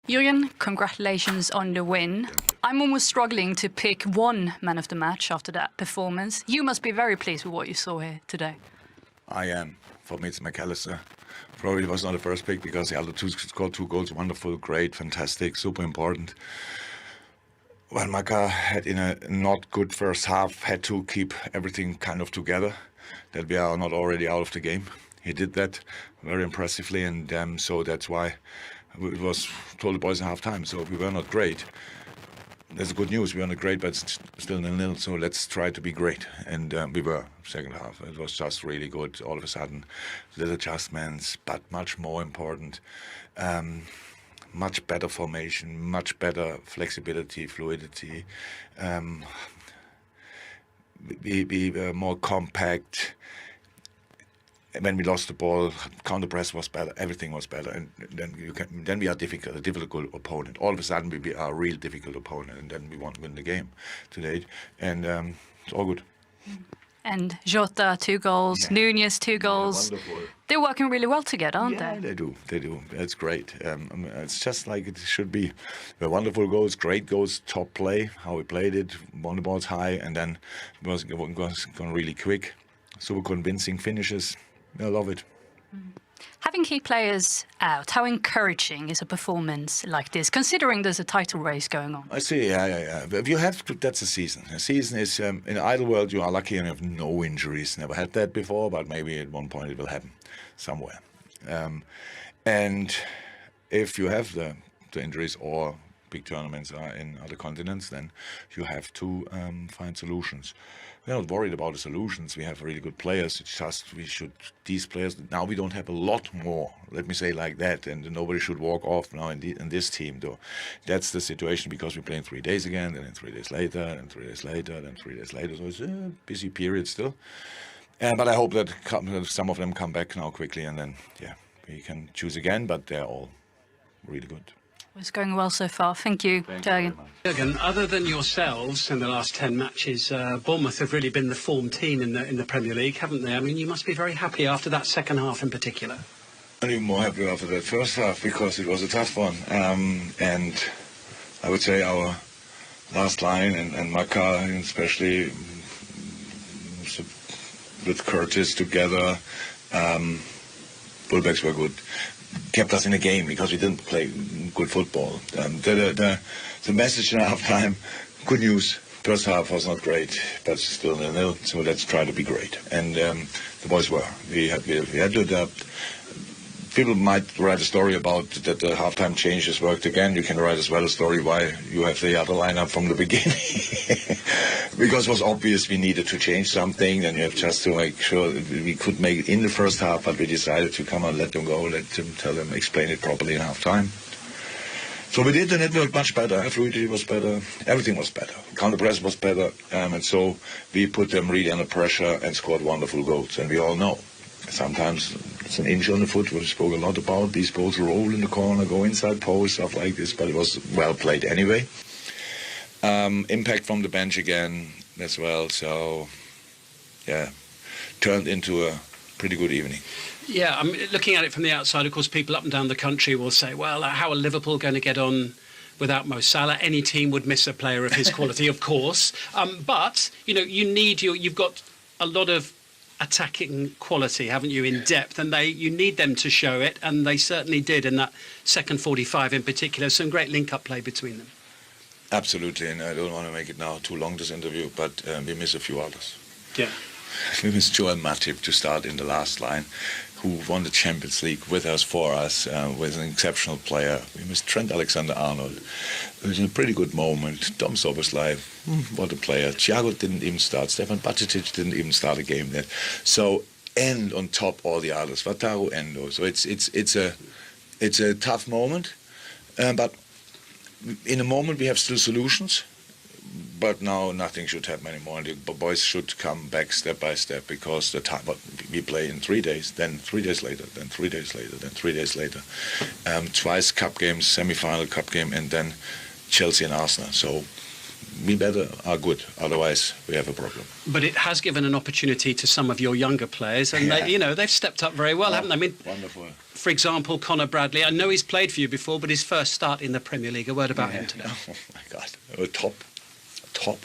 Jürgen, congratulations on the win. I'm almost struggling to pick one man of the match after that performance. You must be very pleased with what you saw here today. I am. For me, it's McAllister. Probably was not the first pick because the other two scored 2 goals. Wonderful, great, fantastic, super important. Well, Maka had in a not good first half, had to keep everything kind of together, that we are not already out of the game. He did that very impressively, and so that's why it was told the boys in half time. So we were not great. That's good news. We were not great, but still 0-0. So let's try to be great. And we were second half. It was just really good. All of a sudden, little adjustments, but much more important. Much better formation, much better flexibility, fluidity. We were more compact. When we lost the ball, counter press was better. Everything was better, and then we are a difficult opponent. All of a sudden, we are a real difficult opponent, and then we want to win the game today. And it's all good. And Jota, 2 goals. Yeah. Nunez, 2 goals. Wonderful. They're working really well together, aren't they? Yeah, they do. They do. It's great. It's just like it should be. They're wonderful goals, great goals, top play, how we played it, won the balls high, and then it was going really quick. Super convincing finishes. I love it. Having key players out, how encouraging is a performance like this, considering there's a title race going on? I see, yeah. If you have to, that's a season. A season is, in the idle world, you are lucky and you have no injuries. Never had that before, but maybe at one point it will happen somewhere. And if you have the injuries or big tournaments are in other continents, then you have to find solutions. We're not worried about the solutions. We have really good players. It's just these players, now we don't have a lot more, let me say like that, and nobody should walk off now in this team, though. That's the situation because we play in 3 days again, and then 3 days later, and 3 days later, then 3 days later. So it's a busy period still. But I hope that some of them come back now quickly, and then, yeah, we can choose again, but they're all really good. It's going well so far. Thank you, Jürgen. Jürgen, other than yourselves in the last 10 matches, Bournemouth have really been the form team in the Premier League, haven't they? I mean, you must be very happy after that second half in particular. I'm even more happy after that first half because it was a tough one. And I would say our last line and Maka, especially with Curtis together, fullbacks were good. Kept us in the game because we didn't play good football. The message in half time, good news. First half was not great, but still 0-0. So let's try to be great. And the boys were. We had to adapt. People might write a story about that the halftime changes worked again. You can write as well a story why you have the other lineup from the beginning. Because it was obvious we needed to change something, and you have just to make sure that we could make it in the first half, but we decided to come on, let them go, let them tell them, explain it properly in halftime. So we did, and it worked much better. Fluidity was better. Everything was better. Counter press was better. And so we put them really under pressure and scored wonderful goals. And we all know sometimes it's an inch on the foot, we spoke a lot about. These balls roll in the corner, go inside post, stuff like this, but it was well played anyway. Impact from the bench again as well, so yeah, turned into a pretty good evening. Yeah, I mean, looking at it from the outside, of course, people up and down the country will say, well, how are Liverpool going to get on without Mo Salah? Any team would miss a player of his quality, of course. But, you know, you've got a lot of attacking quality, haven't you, in depth, and you need them to show it, and they certainly did in that second 45 in particular. Some great link-up play between them. Absolutely, and I don't want to make it now too long, this interview, but we miss a few others. Yeah. We miss Joel Matip to start in the last line, who won the Champions League with us, for us, was an exceptional player. We miss Trent Alexander-Arnold. It was a pretty good moment. Dom Szoboszlai, what a player. Thiago didn't even start. Stefan Bajcetic didn't even start a game yet. So, and on top all the others, Wataru Endo. So it's a tough moment, but in a moment we have still solutions. But now nothing should happen anymore. The boys should come back step by step because the time we play in 3 days, then 3 days later, then 3 days later, then 3 days later. Twice cup games, semi-final cup game, and then Chelsea and Arsenal. So we better are good, otherwise we have a problem. But it has given an opportunity to some of your younger players, and they've stepped up very well, haven't they? I mean, wonderful. For example, Conor Bradley. I know he's played for you before, but his first start in the Premier League. A word about him today. Oh my God, top.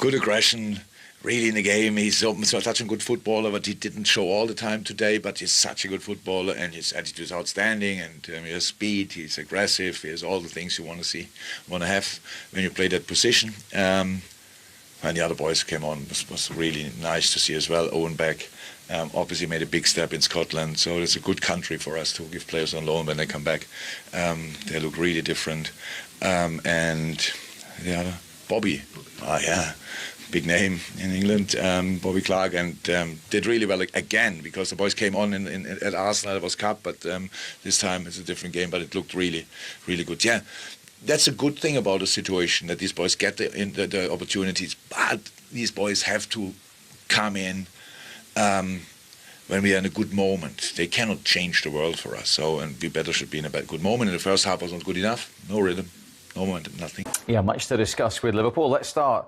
Good aggression. Really in the game, he's such a good footballer, but he didn't show all the time today, but he's such a good footballer, and his attitude is outstanding, and he has speed, he's aggressive, he has all the things you want to have when you play that position. And the other boys came on, was really nice to see as well. Owen back, obviously made a big step in Scotland, so it's a good country for us to give players on loan when they come back. They look really different. And the other, Bobby, big name in England, Bobby Clark, and did really well again, because the boys came on at Arsenal. It was Cup, but this time it's a different game, but it looked really, really good. Yeah, that's a good thing about the situation, that these boys get the opportunities, but these boys have to come in when we are in a good moment. They cannot change the world for us, and we better should be in a good moment. In the first half was not good enough, no rhythm, no momentum, nothing. Yeah, much to discuss with Liverpool. Let's start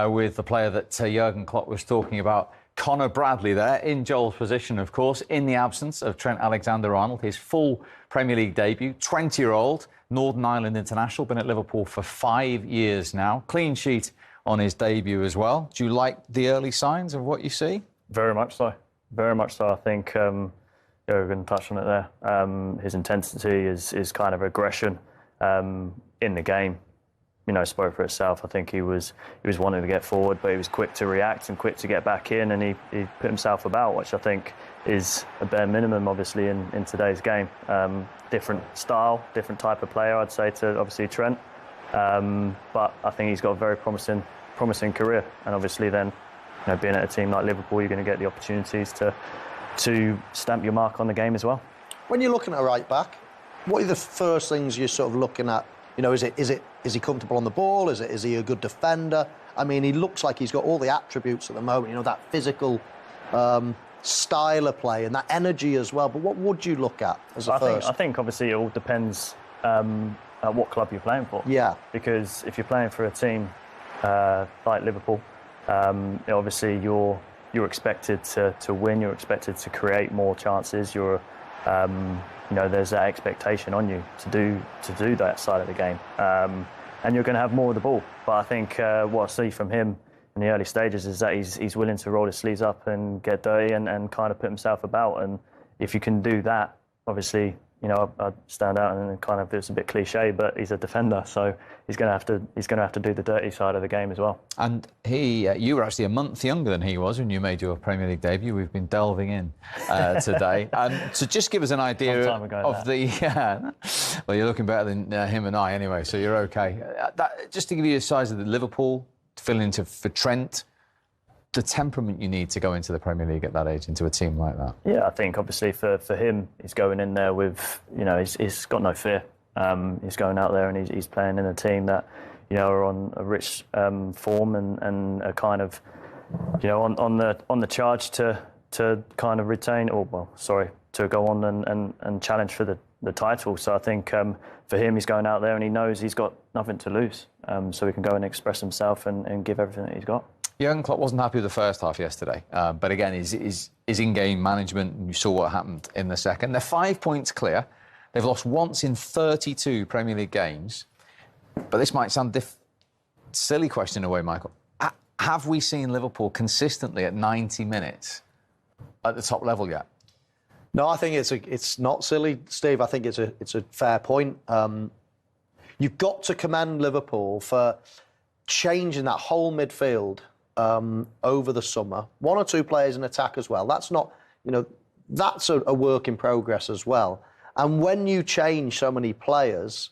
with the player that Jurgen Klopp was talking about, Conor Bradley there, in Joel's position, of course, in the absence of Trent Alexander-Arnold, his full Premier League debut, 20-year-old, Northern Ireland international, been at Liverpool for 5 years now, clean sheet on his debut as well. Do you like the early signs of what you see? Very much so. Very much so. I think Jurgen touched on it there. His intensity, his kind of aggression in the game, spoke for itself. I think he was wanting to get forward, but he was quick to react and quick to get back in, and he put himself about, which I think is a bare minimum, obviously, in today's game. Different style, different type of player, I'd say, to obviously Trent. But I think he's got a very promising career, and obviously then, being at a team like Liverpool, you're going to get the opportunities to stamp your mark on the game as well. When you're looking at a right back, what are the first things you're sort of looking at? Is he comfortable on the ball? Is he a good defender? I mean, he looks like he's got all the attributes at the moment, that physical style of play and that energy as well. But what would you look at as a first? I think obviously it all depends at what club you're playing for. Yeah. Because if you're playing for a team like Liverpool, obviously you're expected to win. You're expected to create more chances. There's that expectation on you to do that side of the game, and you're going to have more of the ball. But I think what I see from him in the early stages is that he's willing to roll his sleeves up and get dirty and kind of put himself about. And if you can do that, obviously, I'd stand out, and kind of, it's a bit cliche, but he's a defender, so he's going to have to do the dirty side of the game as well. And you were actually a month younger than he was when you made your Premier League debut. We've been delving in today, to just give us an idea of the. Well, you're looking better than him and I, anyway, so you're okay. Just to give you a size of the Liverpool, to fill in for Trent, the temperament you need to go into the Premier League at that age, into a team like that. Yeah, I think obviously for him, he's going in there with, he's got no fear. He's going out there and he's playing in a team that, are on a rich form and are kind of, on the charge to kind of retain, to go on and challenge for the title. So I think for him, he's going out there and he knows he's got nothing to lose. So he can go and express himself and give everything that he's got. Jurgen Klopp wasn't happy with the first half yesterday, but again, his in-game management, and you saw what happened in the second. They're 5 points clear. They've lost once in 32 Premier League games. But this might sound silly question in a way, Michael. Have we seen Liverpool consistently at 90 minutes at the top level yet? No, I think it's not silly, Steve. I think it's a fair point. You've got to commend Liverpool for changing that whole midfield over the summer. One or two players in attack as well. That's not, that's a work in progress as well. And when you change so many players,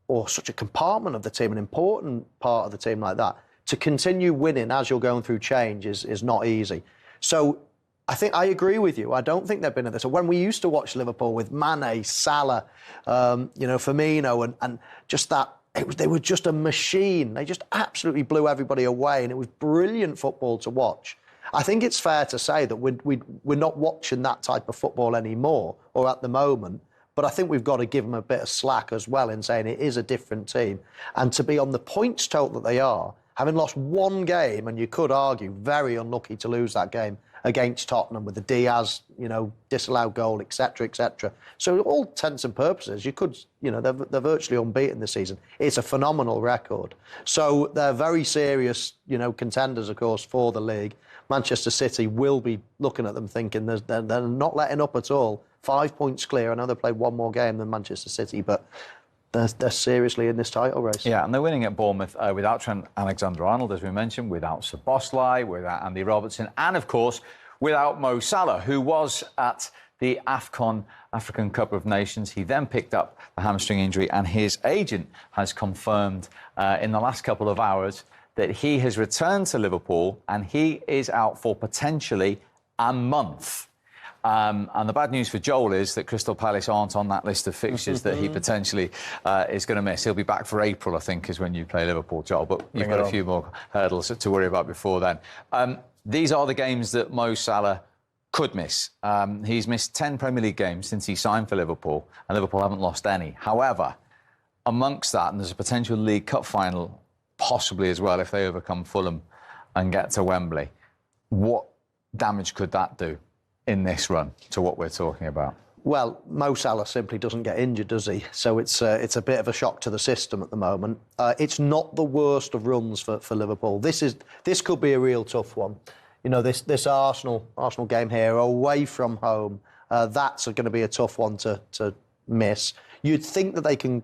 or such a compartment of the team, an important part of the team like that, to continue winning as you're going through change is not easy. So I think I agree with you. I don't think they've been at this. So when we used to watch Liverpool with Mane, Salah, Firmino, and just that, they were just a machine. They just absolutely blew everybody away, and it was brilliant football to watch. I think it's fair to say that we're not watching that type of football anymore, or at the moment. But I think we've got to give them a bit of slack as well in saying it is a different team. And to be on the points total that they are, having lost one game, and you could argue very unlucky to lose that game against Tottenham with the Diaz, disallowed goal, etc., etc. So all intents and purposes, you could, they're virtually unbeaten this season. It's a phenomenal record. So they're very serious, contenders, of course, for the league. Manchester City will be looking at them thinking they're not letting up at all. 5 points clear. I know they played one more game than Manchester City, but they're seriously in this title race. Yeah, and they're winning at Bournemouth without Trent Alexander-Arnold, as we mentioned, without Szoboszlai, without Andy Robertson, and, of course, without Mo Salah, who was at the AFCON, African Cup of Nations. He then picked up the hamstring injury, and his agent has confirmed in the last couple of hours that he has returned to Liverpool and he is out for potentially a month. And the bad news for Joel is that Crystal Palace aren't on that list of fixtures that he potentially is going to miss. He'll be back for April, I think, is when you play Liverpool, Joel. But you've got a few more hurdles to worry about before then. These are the games that Mo Salah could miss. He's missed 10 Premier League games since he signed for Liverpool, and Liverpool haven't lost any. However, amongst that, and there's a potential League Cup final possibly as well if they overcome Fulham and get to Wembley. What damage could that do in this run to what we're talking about? Well, Mo Salah simply doesn't get injured, does he? So it's a bit of a shock to the system at the moment. It's not the worst of runs for Liverpool. This could be a real tough one. This Arsenal game here away from home, that's going to be a tough one to miss. You'd think that they can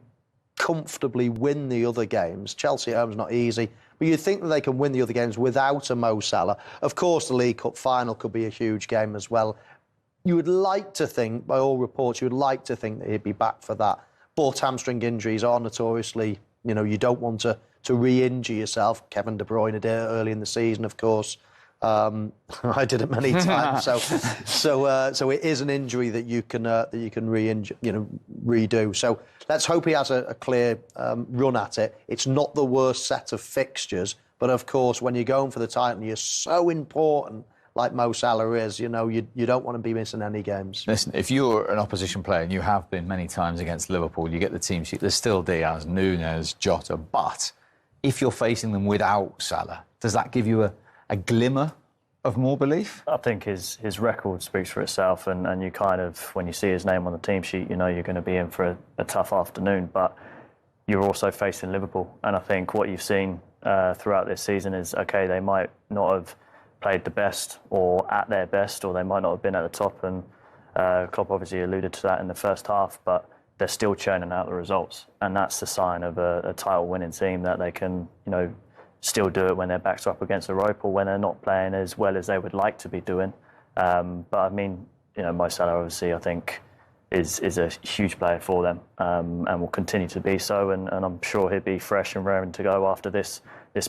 comfortably win the other games. Chelsea at home's not easy, but you'd think that they can win the other games without a Mo Salah. Of course, the League Cup final could be a huge game as well. You would like to think, by all reports, you would like to think that he'd be back for that. But hamstring injuries are notoriously, you don't want to re-injure yourself. Kevin De Bruyne did it early in the season, of course. I did it many times. So it is an injury that you can re-injure, redo. So let's hope he has a clear run at it. It's not the worst set of fixtures, but of course, when you're going for the title, you're so important, like Mo Salah is. You don't want to be missing any games. Listen, if you're an opposition player, and you have been many times against Liverpool, you get the team sheet. There's still Diaz, Núñez, Jota, but if you're facing them without Salah, does that give you a glimmer of more belief? I think his record speaks for itself, and you kind of, when you see his name on the team sheet, you're going to be in for a tough afternoon. But you're also facing Liverpool, and I think what you've seen throughout this season is, okay, they might not have played the best or at their best, or they might not have been at the top, and Klopp obviously alluded to that in the first half, but they're still churning out the results, and that's the sign of a title-winning team, that they can, still do it when their backs are up against the rope or when they're not playing as well as they would like to be doing. But I mean, Mo Salah obviously I think is a huge player for them, and will continue to be so. And I'm sure he'll be fresh and raring to go after this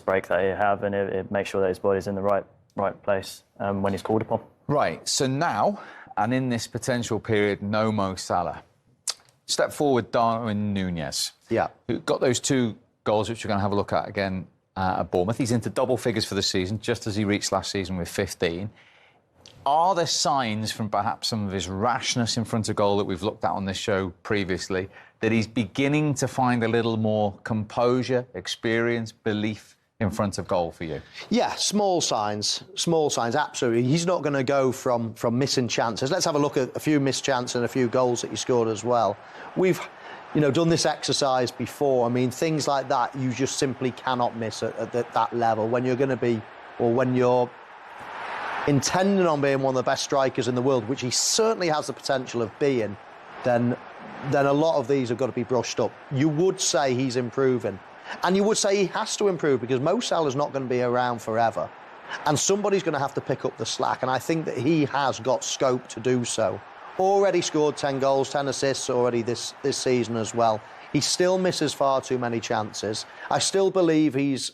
break that he'll have, and he'll make sure that his body's in the right place when he's called upon. Right. So now, and in this potential period, no Mo Salah. Step forward, Darwin Núñez. Yeah. Who got those 2 goals, which we're going to have a look at again at Bournemouth. He's into double figures for the season, just as he reached last season with 15. Are there signs from perhaps some of his rashness in front of goal that we've looked at on this show previously, that he's beginning to find a little more composure, experience, belief in front of goal for you? Yeah, small signs, absolutely. He's not going to go from missing chances. Let's have a look at a few missed chances and a few goals that he scored as well. We've done this exercise before. I mean, things like that you just simply cannot miss at that level. When you're going to be, or when you're intending on being one of the best strikers in the world, which he certainly has the potential of being, then a lot of these have got to be brushed up. You would say he's improving. And you would say he has to improve, because Mo Salah's not going to be around forever. And somebody's going to have to pick up the slack. And I think that he has got scope to do so. Already scored 10 goals, 10 assists already this season as well. He still misses far too many chances. I still believe he's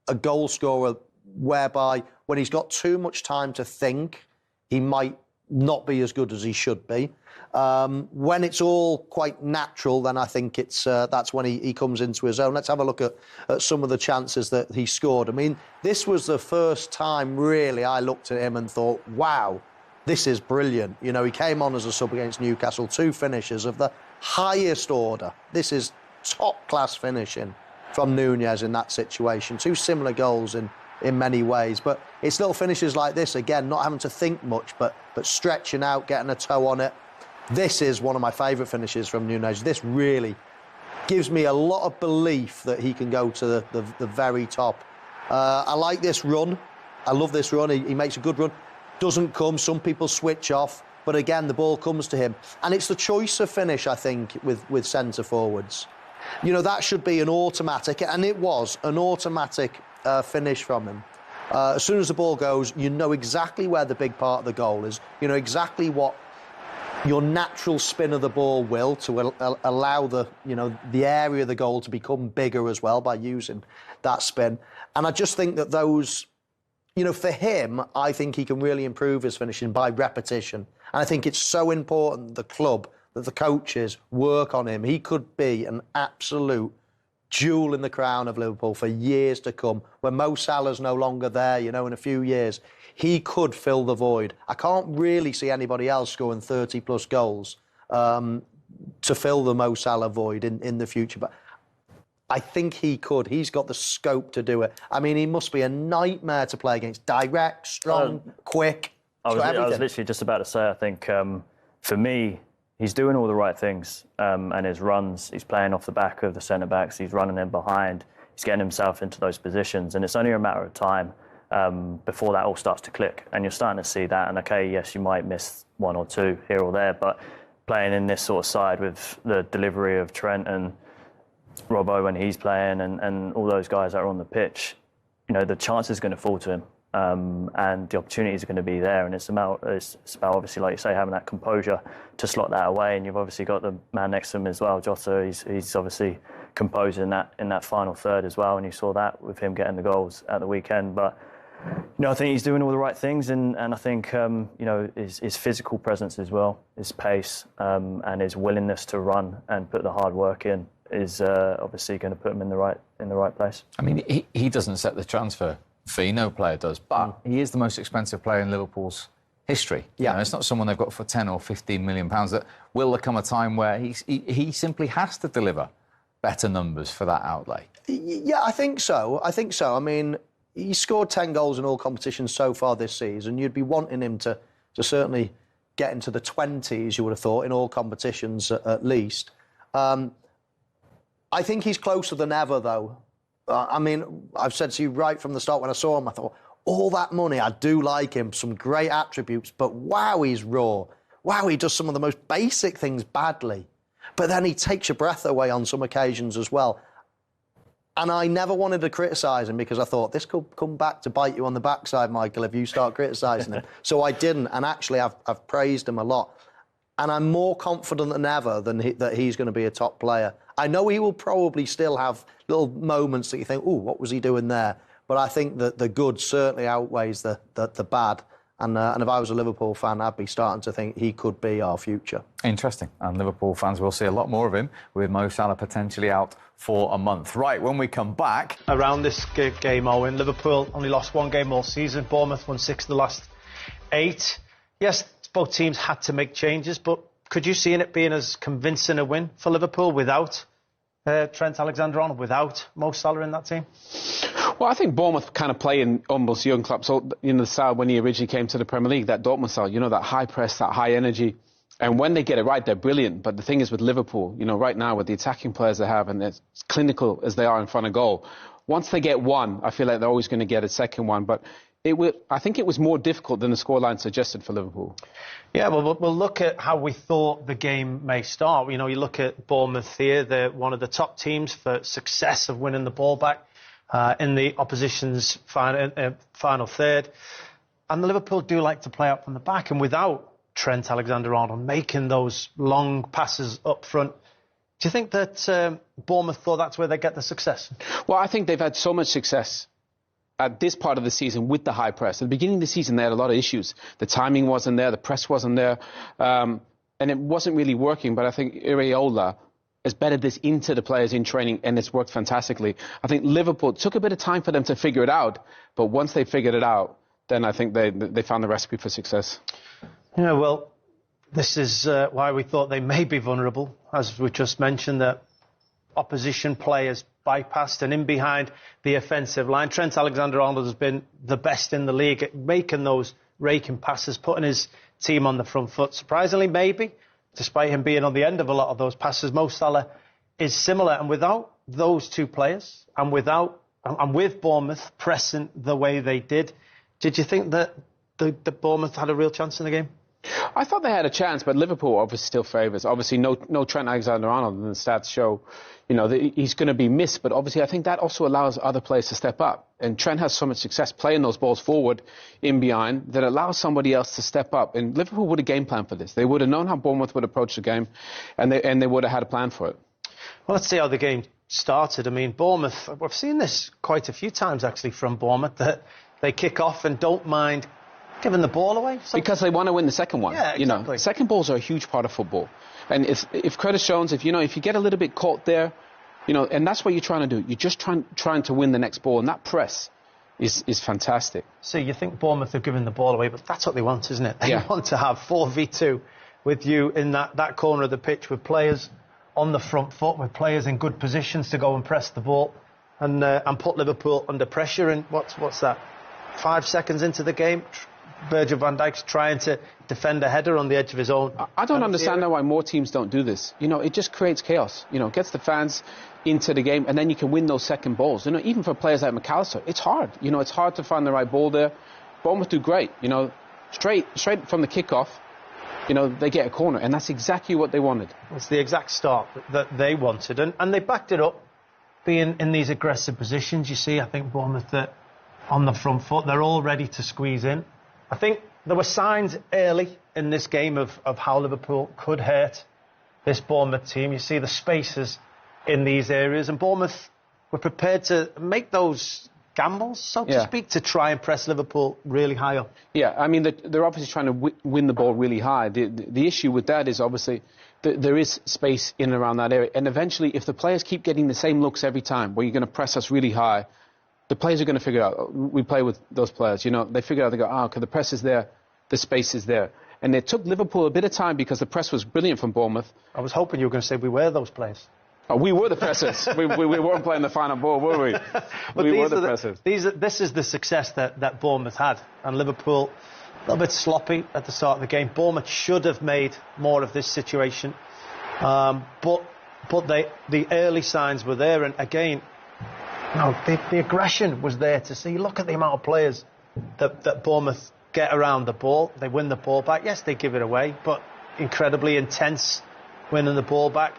a goal scorer whereby when he's got too much time to think, he might not be as good as he should be. When it's all quite natural, then I think that's when he comes into his own. Let's have a look at some of the chances that he scored. I mean, this was the first time, really, I looked at him and thought, wow, this is brilliant. He came on as a sub against Newcastle, 2 finishes. Of the highest order. This is top-class finishing from Nunez in that situation. Two similar goals in many ways. But it's little finishes like this, again, not having to think much, but stretching out, getting a toe on it. This is one of my favourite finishes from Nunez. This really gives me a lot of belief that he can go to the very top. I like this run. I love this run. He makes a good run. Doesn't come. Some people switch off. But again, the ball comes to him. And it's the choice of finish, I think, with centre forwards. You know, that should be an automatic, and it was an automatic finish from him. As soon as the ball goes, you know exactly where the big part of the goal is. You know exactly what your natural spin of the ball will to allow the area of the goal to become bigger as well by using that spin. And I just think that those, you know, for him, I think he can really improve his finishing by repetition. And I think it's so important, the club, that the coaches work on him. He could be an absolute jewel in the crown of Liverpool for years to come. When Mo Salah's no longer there, you know, in a few years, he could fill the void. I can't really see anybody else scoring 30-plus goals to fill the Mo Salah void in the future. But I think he could. He's got the scope to do it. I mean, he must be a nightmare to play against. Direct, strong, quick. I was literally just about to say, I think, for me, he's doing all the right things. And his runs, he's playing off the back of the centre-backs, he's running in behind, he's getting himself into those positions. And it's only a matter of time before that all starts to click. And you're starting to see that. And, OK, yes, you might miss one or two here or there, but playing in this sort of side with the delivery of Trent and Robbo when he's playing and all those guys that are on the pitch, you know, the chance is going to fall to him. And the opportunities are going to be there, and it's about obviously, like you say, having that composure to slot that away. And you've obviously got the man next to him as well, Jota. He's obviously composed in that final third as well, and you saw that with him getting the goals at the weekend. But you know, I think he's doing all the right things, and I think you know, his physical presence as well, his pace, and his willingness to run and put the hard work in is obviously going to put him in the right place. I mean, he doesn't set the transfer fee, no player does, but he is the most expensive player in Liverpool's history. Yeah, you know, it's not someone they've got for 10 or 15 million pounds. That will there come a time where he simply has to deliver better numbers for that outlay? Yeah, I think so. I mean, he scored 10 goals in all competitions so far this season. You'd be wanting him to certainly get into the 20s, you would have thought, in all competitions at least. I think he's closer than ever, though. I mean, I've said to you right from the start when I saw him, I thought, all that money, I do like him, some great attributes, but wow, he's raw. Wow, he does some of the most basic things badly. But then he takes your breath away on some occasions as well. And I never wanted to criticise him because I thought, this could come back to bite you on the backside, Michael, if you start criticising him. So I didn't, and actually I've praised him a lot. And I'm more confident than ever that he's going to be a top player. I know he will probably still have little moments that you think, oh, what was he doing there? But I think that the good certainly outweighs the bad. And if I was a Liverpool fan, I'd be starting to think he could be our future. Interesting. And Liverpool fans will see a lot more of him with Mo Salah potentially out for a month. Right, when we come back... Around this game, Owen, Liverpool only lost one game all season. Bournemouth won 6 of the last 8. Yes, both teams had to make changes, but could you see it being as convincing a win for Liverpool without Trent Alexander-Arnold, without Mo Salah in that team? Well, I think Bournemouth kind of play in almost young clubs. So, you know, the style when he originally came to the Premier League, that Dortmund style, you know, that high press, that high energy. And when they get it right, they're brilliant. But the thing is with Liverpool, you know, right now with the attacking players they have and as clinical as they are in front of goal, once they get one, I feel like they're always going to get a second one. But I think it was more difficult than the scoreline suggested for Liverpool. Yeah, well, we'll look at how we thought the game may start. You know, you look at Bournemouth here, they're one of the top teams for success of winning the ball back in the opposition's final third. And Liverpool do like to play up from the back. And without Trent Alexander-Arnold making those long passes up front, do you think that Bournemouth thought that's where they get the success? Well, I think they've had so much success at this part of the season with the high press. At the beginning of the season, they had a lot of issues. The timing wasn't there, the press wasn't there, and it wasn't really working. But I think Iraola has bedded this into the players in training, and it's worked fantastically. I think Liverpool took a bit of time for them to figure it out, but once they figured it out, then I think they found the recipe for success. Yeah, well, this is why we thought they may be vulnerable, as we just mentioned, that opposition players bypassed and in behind the offensive line. Trent Alexander-Arnold has been the best in the league at making those raking passes, putting his team on the front foot. Surprisingly, maybe, despite him being on the end of a lot of those passes, Mo Salah is similar. And without those two players, and with Bournemouth pressing the way they did you think that the Bournemouth had a real chance in the game? I thought they had a chance, but Liverpool obviously still favours. Obviously, no Trent Alexander-Arnold, and the stats show, he's going to be missed. But obviously, I think that also allows other players to step up. And Trent has so much success playing those balls forward, in behind, that allows somebody else to step up. And Liverpool would have game planned for this. They would have known how Bournemouth would approach the game, and they would have had a plan for it. Well, let's see how the game started. I mean, Bournemouth, we've seen this quite a few times actually from Bournemouth, that they kick off and don't mind giving the ball away. Because they want to win the second one. Yeah, exactly. Second balls are a huge part of football. And if Curtis Jones, if you get a little bit caught there, and that's what you're trying to do. You're just trying to win the next ball, and that press is fantastic. So you think Bournemouth have given the ball away, but that's what they want, isn't it? They want to have 4v2 with you in that corner of the pitch, with players on the front foot, with players in good positions to go and press the ball and put Liverpool under pressure. And what's that? 5 seconds into the game, Virgil van Dijk's trying to defend a header on the edge of his own. I don't understand why more teams don't do this. It just creates chaos. Gets the fans into the game, and then you can win those second balls. Even for players like McAllister, it's hard. It's hard to find the right ball there. Bournemouth do great. Straight from the kickoff, they get a corner, and that's exactly what they wanted. It's the exact start that they wanted, and they backed it up, being in these aggressive positions. You see, I think Bournemouth, that on the front foot, they're all ready to squeeze in. I think there were signs early in this game of how Liverpool could hurt this Bournemouth team. You see the spaces in these areas, and Bournemouth were prepared to make those gambles, so to speak, to try and press Liverpool really high up. Yeah, I mean, they're obviously trying to win the ball really high. The issue with that is obviously there is space in and around that area, and eventually, if the players keep getting the same looks every time, where you're going to press us really high, the players are going to figure out. We play with those players, they figure out, they go, okay, the press is there, the space is there. And it took Liverpool a bit of time because the press was brilliant from Bournemouth. I was hoping you were going to say we were those players. Oh, we were the pressers. we weren't playing the final ball, were we? We were the pressers. This is the success that Bournemouth had. And Liverpool, a little bit sloppy at the start of the game. Bournemouth should have made more of this situation. But the early signs were there. And again, the aggression was there to see. Look at the amount of players that Bournemouth get around the ball. They win the ball back. Yes, they give it away, but incredibly intense winning the ball back.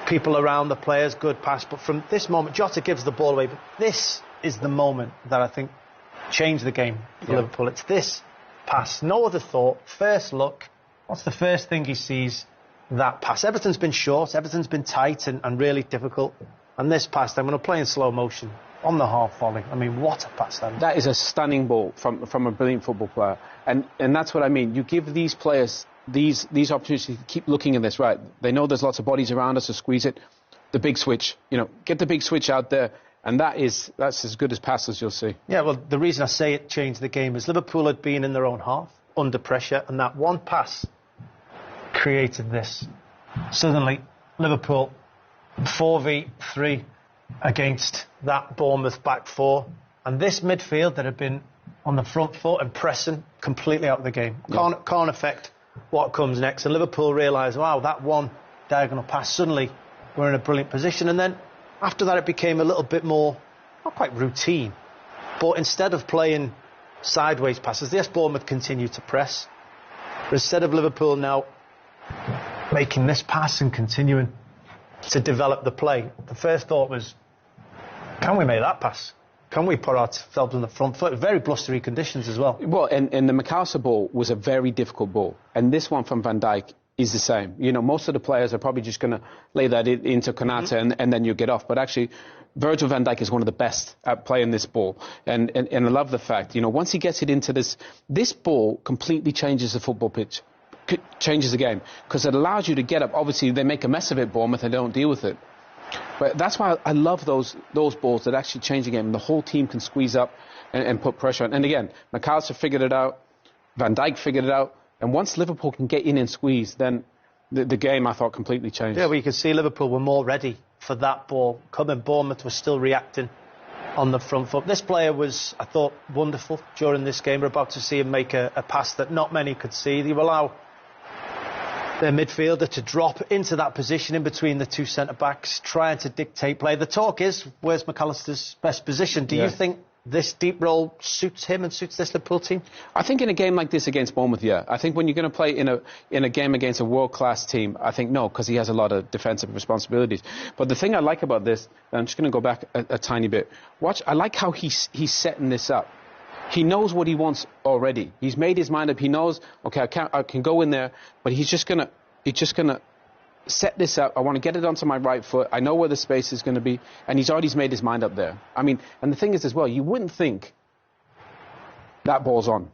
People around the players, good pass. But from this moment, Jota gives the ball away. But this is the moment that I think changed the game for Liverpool. It's this pass. No other thought. First look. What's the first thing he sees? That pass. Everything's been short. Everything's been tight and really difficult. And this pass, I'm going to play in slow motion on the half volley. I mean, what a pass that is. That is a stunning ball from a brilliant football player. And that's what I mean. You give these players these opportunities to keep looking at this, right? They know there's lots of bodies around us to squeeze it. The big switch, get the big switch out there. And that's as good as pass as you'll see. Yeah, well, the reason I say it changed the game is Liverpool had been in their own half, under pressure, and that one pass created this. Suddenly, Liverpool 4v3 against that Bournemouth back four. And this midfield that had been on the front foot and pressing completely out of the game. Can't affect what comes next. And Liverpool realised, wow, that one diagonal pass, suddenly we're in a brilliant position. And then after that, it became a little bit more, not quite routine, but instead of playing sideways passes, yes, Bournemouth continued to press. But instead of Liverpool now making this pass and continuing to develop the play, the first thought was, can we make that pass? Can we put ourselves on the front foot? Very blustery conditions as well. Well, and the McAllister ball was a very difficult ball. And this one from Van Dijk is the same. Most of the players are probably just going to lay that into Konate and then you get off. But actually, Virgil van Dijk is one of the best at playing this ball. And I love the fact, once he gets it into this ball completely changes the football pitch, changes the game. Because it allows you to get up. Obviously, they make a mess of it, Bournemouth, and they don't deal with it. But that's why I love those balls that actually change the game. The whole team can squeeze up and put pressure on. And again, McAllister figured it out. Van Dijk figured it out. And once Liverpool can get in and squeeze, then the game, I thought, completely changed. Yeah, well, you could see Liverpool were more ready for that ball coming. Bournemouth was still reacting on the front foot. This player was, I thought, wonderful during this game. We're about to see him make a pass that not many could see. They allow their midfielder to drop into that position in between the two centre-backs, trying to dictate play. The talk is, where's McAllister's best position? Do you think this deep role suits him and suits this Liverpool team? I think in a game like this against Bournemouth, yeah. I think when you're going to play in a game against a world-class team, I think no, because he has a lot of defensive responsibilities. But the thing I like about this, and I'm just going to go back a tiny bit. Watch, I like how he's setting this up. He knows what he wants already. He's made his mind up. He knows, okay, I can go in there, but he's just gonna set this up. I want to get it onto my right foot. I know where the space is going to be, and he's already made his mind up there. I mean, and the thing is as well, you wouldn't think that ball's on,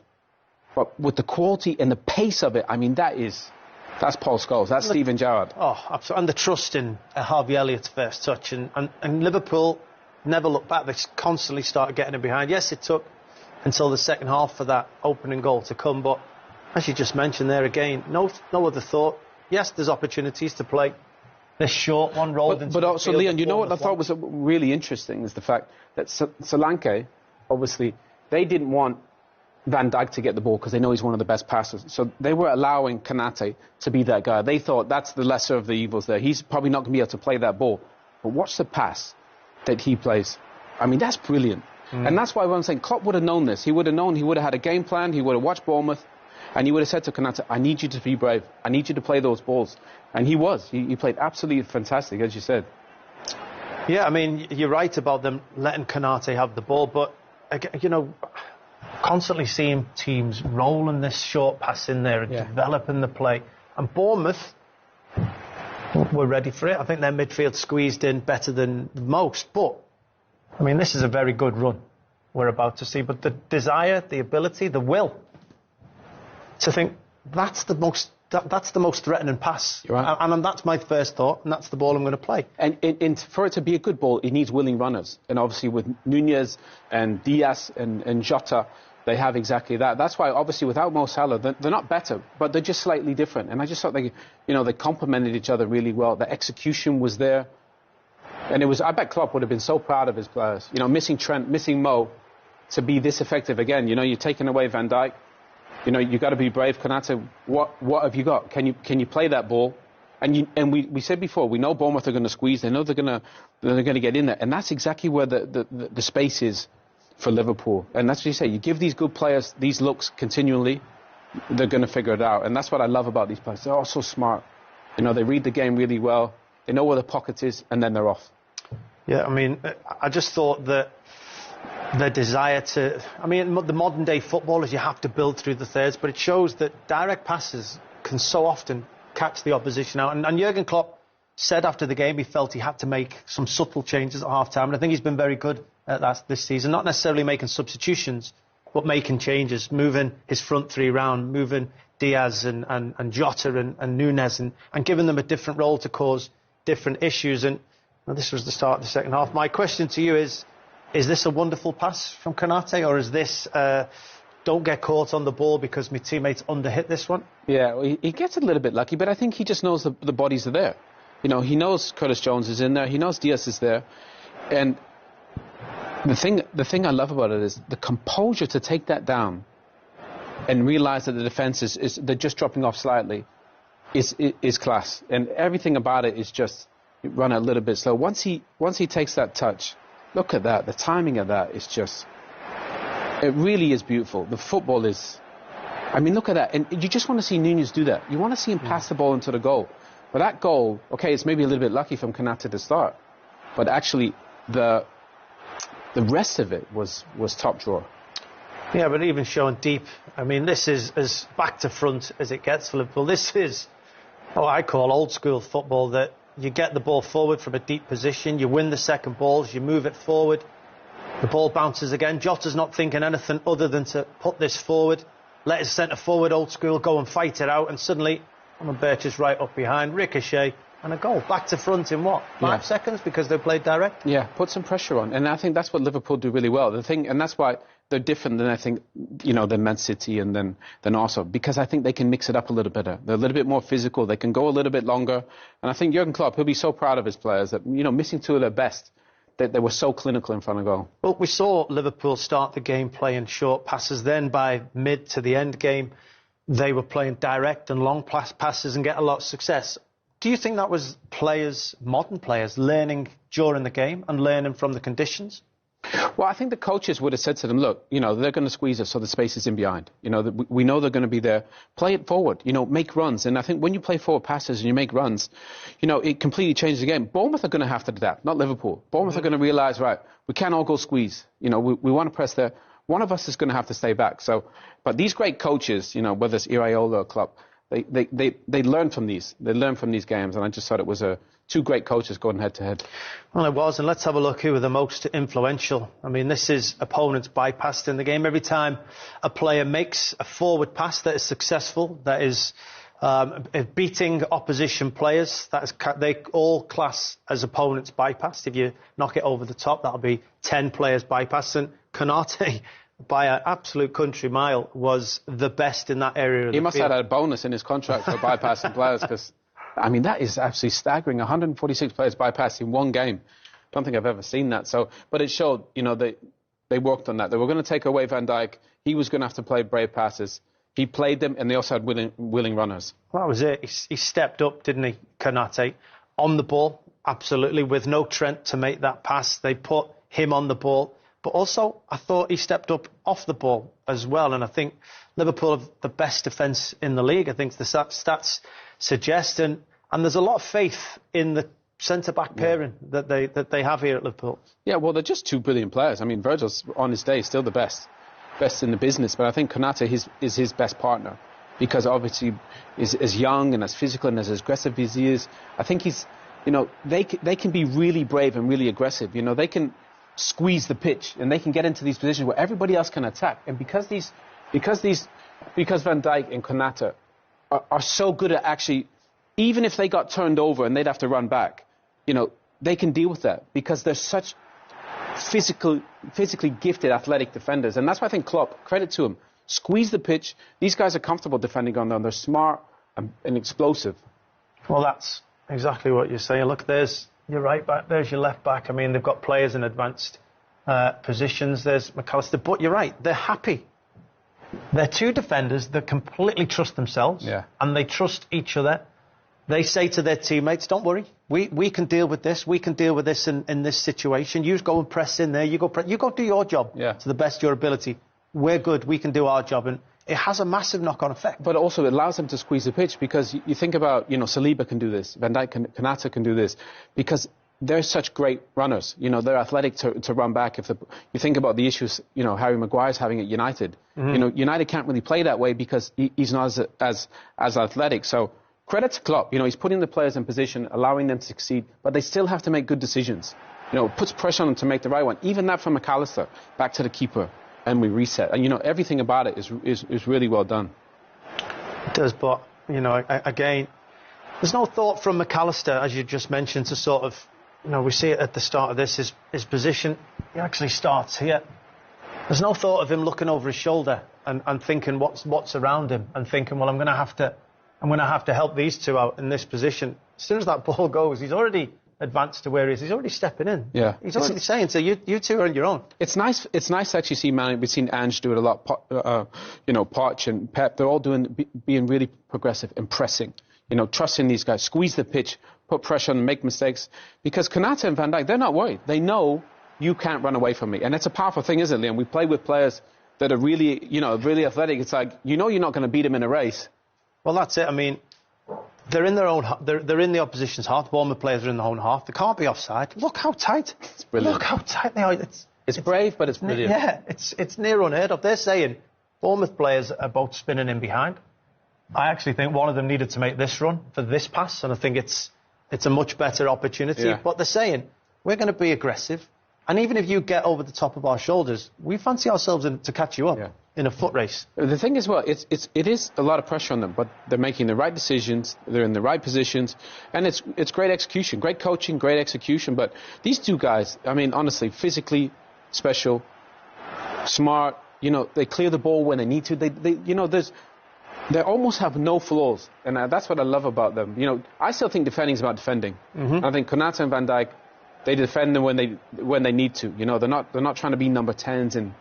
but with the quality and the pace of it, I mean, that's Paul Scholes, that's Steven Gerrard. Oh, absolutely. And the trust in Harvey Elliott's first touch, and Liverpool never looked back. They constantly started getting it behind. Yes, it took until the second half for that opening goal to come, but as you just mentioned there again, no other thought. Yes, there's opportunities to play this short one rolled into but also, Leon, you know what I thought was was really interesting is the fact that Solanke, obviously, they didn't want Van Dijk to get the ball because they know he's one of the best passers. So they were allowing Konate to be that guy. They thought that's the lesser of the evils there. He's probably not going to be able to play that ball. But watch the pass that he plays. I mean, that's brilliant. And that's why I'm saying Klopp would have known this. He would have known, he would have had a game plan, he would have watched Bournemouth, and he would have said to Konate, I need you to be brave. I need you to play those balls. And he was. He played absolutely fantastic, as you said. Yeah, I mean, you're right about them letting Konate have the ball, but, you know, constantly seeing teams rolling this short pass in there and developing the play. And Bournemouth were ready for it. I think their midfield squeezed in better than most. But, I mean, this is a very good run we're about to see. But the desire, the ability, the will to think that's the most threatening pass. You're right. And that's my first thought, and that's the ball I'm going to play. And for it to be a good ball, it needs willing runners. And obviously with Nunez and Diaz and Jota, they have exactly that. That's why, obviously, without Mo Salah, they're not better, but they're just slightly different. And I just thought they complemented each other really well. The execution was there. And I bet Klopp would have been so proud of his players. You know, missing Trent, missing Mo, to be this effective again. You know, you're taking away Van Dijk. You know, you've got to be brave. Konate, what have you got? Can you play that ball? And we said before, we know Bournemouth are going to squeeze. They know they're going to get in there. And that's exactly where the space is for Liverpool. And that's what you say. You give these good players these looks continually, they're going to figure it out. And that's what I love about these players. They're all so smart. You know, they read the game really well. They know where the pocket is, and then they're off. Yeah, I mean, I just thought that the desire to... I mean, the modern-day footballers, you have to build through the thirds, but it shows that direct passes can so often catch the opposition out. And Jurgen Klopp said after the game he felt he had to make some subtle changes at half-time, and I think he's been very good at that this season. Not necessarily making substitutions, but making changes, moving his front three round, moving Diaz and Jota and Nunez, and giving them a different role to cause different issues. And well, this was the start of the second half. My question to you is this a wonderful pass from Konate, or is this don't get caught on the ball because my teammates underhit this one? Yeah, well, he gets a little bit lucky, but I think he just knows the bodies are there. You know, he knows Curtis Jones is in there, he knows Diaz is there, and the thing I love about it is the composure to take that down and realise that the defence is they're just dropping off slightly is class, and everything about it is just run a little bit slow. Once he takes that touch, look at that. The timing of that is just, it really is beautiful. The football is, I mean, look at that. And you just want to see Nunez do that. You want to see him pass the ball into the goal. But that goal, okay, it's maybe a little bit lucky from Konate to start, but actually the rest of it was top drawer. Yeah, but even showing deep, I mean, this is as back to front as it gets for Liverpool. This is what I call old school football, that you get the ball forward from a deep position, you win the second balls, you move it forward, the ball bounces again. Jota's not thinking anything other than to put this forward, let his centre forward, old school, go and fight it out, and suddenly MRBEAR is right up behind, ricochet, and a goal. Back to front in what, 5 seconds, because they played direct? Yeah, put some pressure on. And I think that's what Liverpool do really well. And that's why they're different than, I think, than Man City and than Arsenal, because I think they can mix it up a little better. They're a little bit more physical. They can go a little bit longer. And I think Jurgen Klopp, he'll be so proud of his players that, missing 2 of their best, that they were so clinical in front of goal. Well, we saw Liverpool start the game playing short passes. Then by mid to the end game, they were playing direct and long passes and get a lot of success. Do you think that was modern players, learning during the game and learning from the conditions? Well, I think the coaches would have said to them, look, they're going to squeeze us so the space is in behind. We know they're going to be there. Play it forward, make runs. And I think when you play forward passes and you make runs, it completely changes the game. Bournemouth are going to have to adapt, not Liverpool. Bournemouth are going to realise, right, we can't all go squeeze. We want to press there. One of us is going to have to stay back. But these great coaches, whether it's Iraola or Klopp, they learn from these. They learn from these games, and I just thought it was 2 great coaches going head to head. Well, it was, and let's have a look who were the most influential. I mean, this is opponents bypassed in the game. Every time a player makes a forward pass that is successful, that is beating opposition players, they all class as opponents bypassed. If you knock it over the top, that'll be 10 players bypassed. And Konate, by an absolute country mile, was the best in that area of the field. He must have had a bonus in his contract for bypassing players, because, that is absolutely staggering. 146 players bypassed in one game. Don't think I've ever seen that. But it showed, they worked on that. They were going to take away Van Dijk. He was going to have to play brave passes. He played them, and they also had willing runners. Well, that was it. He stepped up, didn't he, Konate? On the ball, absolutely, with no Trent to make that pass. They put him on the ball. But also, I thought he stepped up off the ball as well. And I think Liverpool have the best defence in the league. I think the stats suggest. And there's a lot of faith in the centre-back pairing that they have here at Liverpool. Yeah, well, they're just 2 brilliant players. I mean, Virgil's, on his day, still the best in the business. But I think Konate is his best partner, because obviously is as young and as physical and as aggressive as he is. I think he's, they can be really brave and really aggressive. They can squeeze the pitch and they can get into these positions where everybody else can attack. And because Van Dijk and Konate are so good at actually, even if they got turned over and they'd have to run back, they can deal with that because they're such physically gifted athletic defenders. And that's why I think Klopp, credit to him, squeeze the pitch. These guys are comfortable defending on them. They're smart and explosive. Well, that's exactly what you're saying. Look, there's your right back, there's your left back. I mean, they've got players in advanced positions. There's McAllister. But you're right, they're happy. They're 2 defenders that completely trust themselves and they trust each other. They say to their teammates, don't worry, we can deal with this. We can deal with this in this situation. You go and press in there. You go do your job to the best of your ability. We're good. We can do our job. And it has a massive knock-on effect. But also it allows them to squeeze the pitch, because you think about, Saliba can do this, Van Dijk, Konate can do this, because they're such great runners. They're athletic to run back. You think about the issues, Harry Maguire's having at United. Mm-hmm. United can't really play that way because he's not as athletic. So credit to Klopp. He's putting the players in position, allowing them to succeed, but they still have to make good decisions. Puts pressure on them to make the right one. Even that from McAllister, back to the keeper, and we reset. And everything about it is really well done. It does, but again, there's no thought from McAllister, as you just mentioned, to sort of, we see it at the start of this. His position, he actually starts here. There's no thought of him looking over his shoulder and thinking what's around him and thinking, well, I'm going to have to help these 2 out in this position. As soon as that ball goes, he's already advanced to where he is. He's already stepping in. Yeah, he's already saying, so you 2 are on your own. It's nice to actually see Man. We've seen Ange do it a lot. Poch and Pep. They're all being really progressive and pressing. Trusting these guys, squeeze the pitch, put pressure on them, make mistakes. Because Konate and Van Dijk, they're not worried. They know you can't run away from me, and it's a powerful thing, isn't it, Liam? We play with players that are really, really athletic. It's like you're not going to beat them in a race. Well, that's it. I mean, they're in their own. They're in the opposition's half. The Bournemouth players are in their own half. They can't be offside. Look how tight. It's brilliant. Look how tight they are. It's brave, but it's brilliant. Yeah, it's near unheard of. They're saying Bournemouth players are both spinning in behind. I actually think one of them needed to make this run for this pass, and I think it's a much better opportunity. Yeah. But they're saying we're going to be aggressive, and even if you get over the top of our shoulders, we fancy ourselves to catch you up. Yeah. in a foot race. The thing is, well, it is a lot of pressure on them, but they're making the right decisions, they're in the right positions, and it's great execution, great coaching, great execution. But these two guys, I mean, honestly, physically special, smart. You know, they clear the ball when they need to. They almost have no flaws, and that's what I love about them. You know, I still think defending is about defending. I think Konate and Van Dijk, they defend them when they need to. You know, they're not trying to be number 10s and,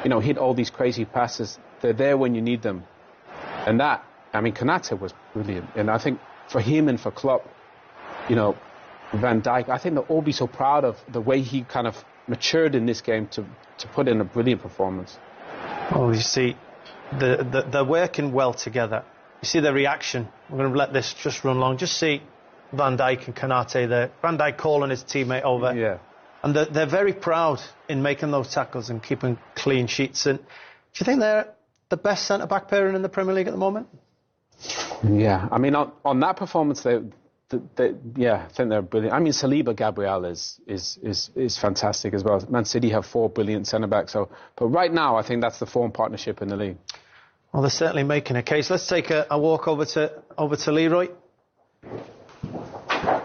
you know, hit all these crazy passes. They're there when you need them. And that, I mean, Konate was brilliant. And I think for him and for Klopp, you know, Van Dijk, I think they'll all be so proud of the way he kind of matured in this game to put in a brilliant performance. Oh, you see, they're working well together. You see their reaction. We're going to let this just run long. Just see Van Dijk and Konate there. Van Dijk calling his teammate over. Yeah. And they're very proud in making those tackles and keeping clean sheets. And do you think they're the best centre-back pairing in the Premier League at the moment? Yeah, I mean, on that performance, yeah, I think they're brilliant. I mean, Saliba Gabriel is fantastic as well. Man City have 4 brilliant centre-backs. But right now, I think that's the form partnership in the league. Well, they're certainly making a case. Let's take a walk over to Leroy.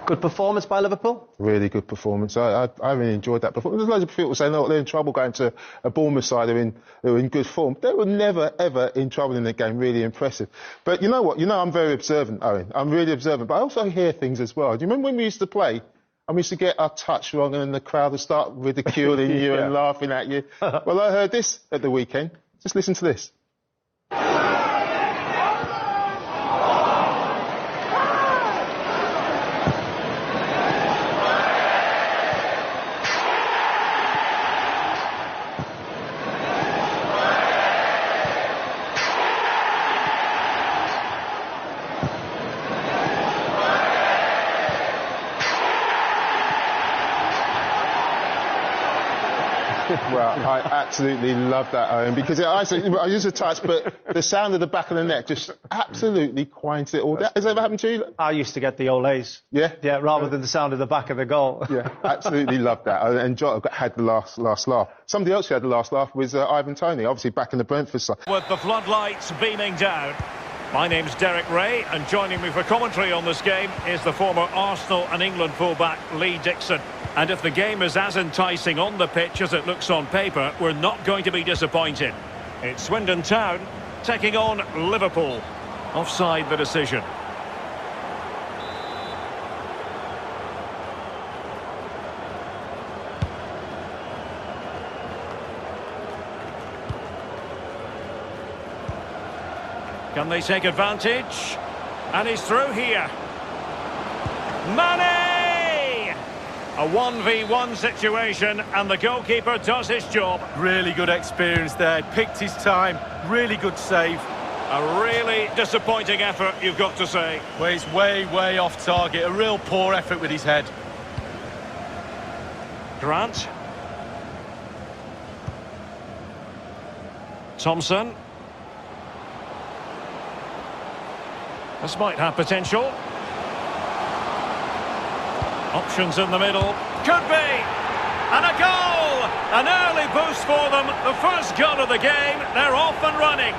Good performance by Liverpool? Really good performance. I really enjoyed that performance. There's loads of people saying, oh, they're in trouble going to a Bournemouth side who are in good form. They were never, ever in trouble in the game. Really impressive. But you know what? You know I'm very observant, Owen. I'm really observant. But I also hear things as well. Do you remember when we used to play and we used to get our touch wrong and then the crowd would start ridiculing you and laughing at you? Well, I heard this at the weekend. Just listen to this. Well, I absolutely love that, Owen, because I use a touch, but the sound of the back of the net just absolutely quiets it all down. Has that ever happened to you? I used to get the olays. Yeah? Yeah, rather than the sound of the back of the goal. Yeah, absolutely loved that. And Jota had the last laugh. Somebody else who had the last laugh was Ivan Toney, obviously back in the Brentford side. With the floodlights beaming down, my name's Derek Ray, and joining me for commentary on this game is the former Arsenal and England fullback Lee Dixon. And if the game is as enticing on the pitch as it looks on paper, we're not going to be disappointed. It's Swindon Town taking on Liverpool. Offside the decision. Can they take advantage? And he's through here. Mane! A 1v1 situation, and the goalkeeper does his job. Really good experience there, picked his time, really good save. A really disappointing effort, you've got to say. Well, he's way off target, a real poor effort with his head. Grant. Thompson. This might have potential. Options in the middle. Could be! And a goal! An early boost for them. The first goal of the game. They're off and running.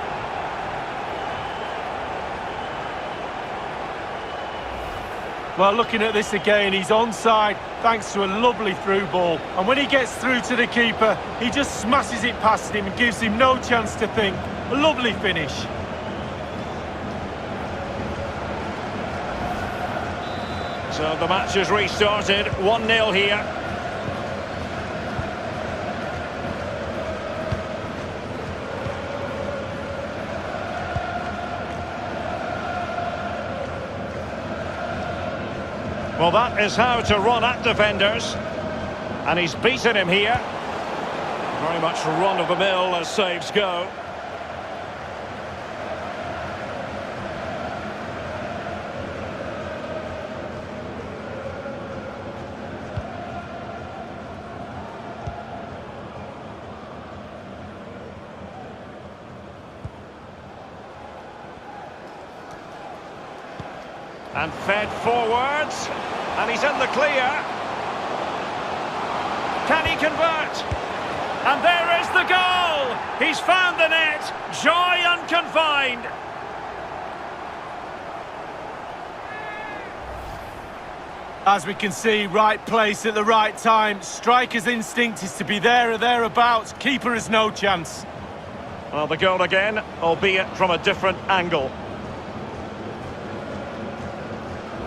Well, looking at this again, he's onside thanks to a lovely through ball. And when he gets through to the keeper, he just smashes it past him and gives him no chance to think. A lovely finish. So the match has restarted, 1-0 here. Well, that is how to run at defenders. And he's beaten him here. Very much run-of-the-mill as saves go. And fed forwards, and he's in the clear. Can he convert? And there is the goal! He's found the net. Joy unconfined. As we can see, right place at the right time. Striker's instinct is to be there or thereabouts. Keeper has no chance. Well, the goal again, albeit from a different angle.